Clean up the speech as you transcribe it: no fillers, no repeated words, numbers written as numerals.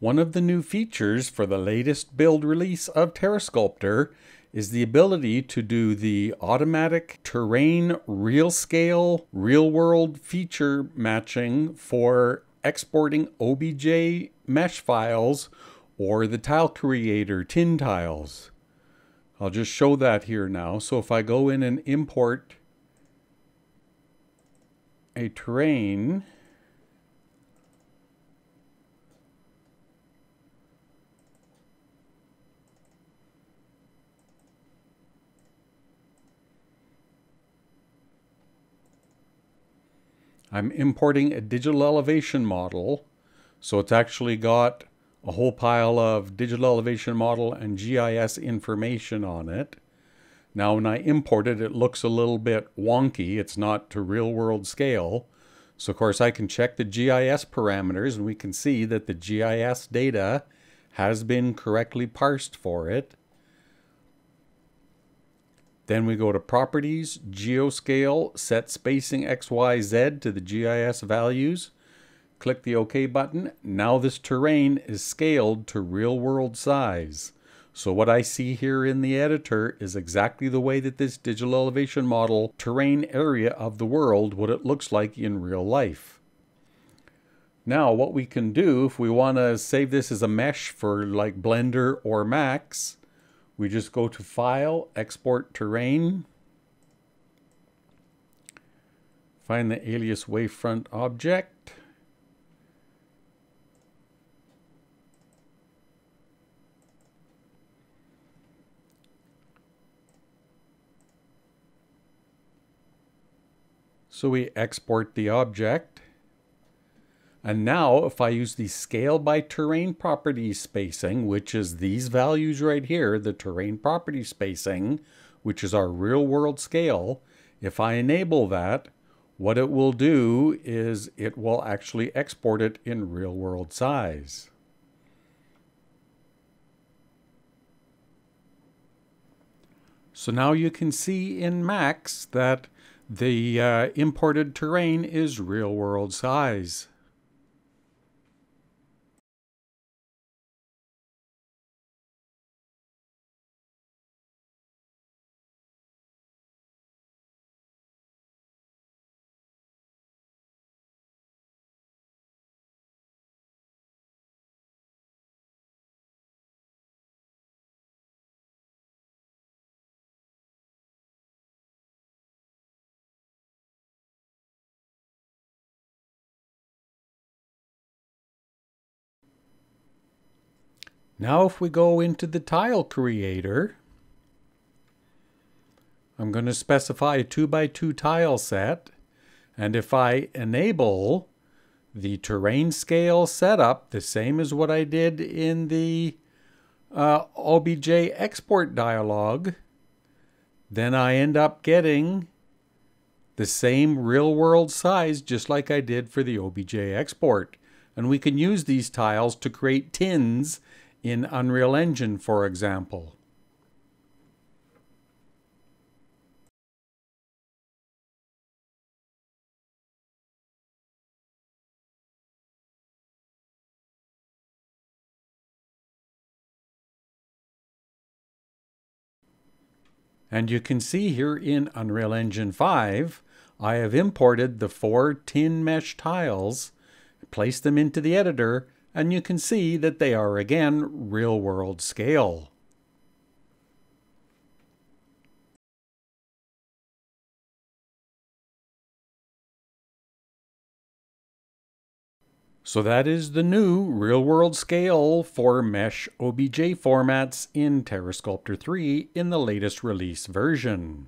One of the new features for the latest build release of TerreSculptor is the ability to do the automatic terrain real scale, real world feature matching for exporting OBJ mesh files or the tile creator tin tiles. I'll just show that here now. So if I go in and import a terrain, I'm importing a digital elevation model. So it's actually got a whole pile of digital elevation model and GIS information on it. Now when I import it, it looks a little bit wonky. It's not to real world scale. So of course I can check the GIS parameters and we can see that the GIS data has been correctly parsed for it. Then we go to Properties, Geoscale, set spacing XYZ to the GIS values. Click the OK button. Now this terrain is scaled to real-world size. So what I see here in the editor is exactly the way that this digital elevation model terrain area of the world, what it looks like in real life. Now what we can do if we want to save this as a mesh for like Blender or Max, we just go to File, Export Terrain, find the alias wavefront object, so we export the object. And now if I use the scale by terrain property spacing, which is these values right here, the terrain property spacing, which is our real world scale, if I enable that, what it will do is it will actually export it in real world size. So now you can see in Max that the imported terrain is real world size. Now if we go into the tile creator, I'm going to specify a 2x2 tile set, and if I enable the terrain scale setup, the same as what I did in the OBJ export dialog, then I end up getting the same real world size just like I did for the OBJ export. And we can use these tiles to create tins in Unreal Engine, for example. And you can see here in Unreal Engine 5, I have imported the 4 tin mesh tiles, placed them into the editor, and you can see that they are again real world scale. So that is the new real world scale for mesh OBJ formats in TerreSculptor 3 in the latest release version.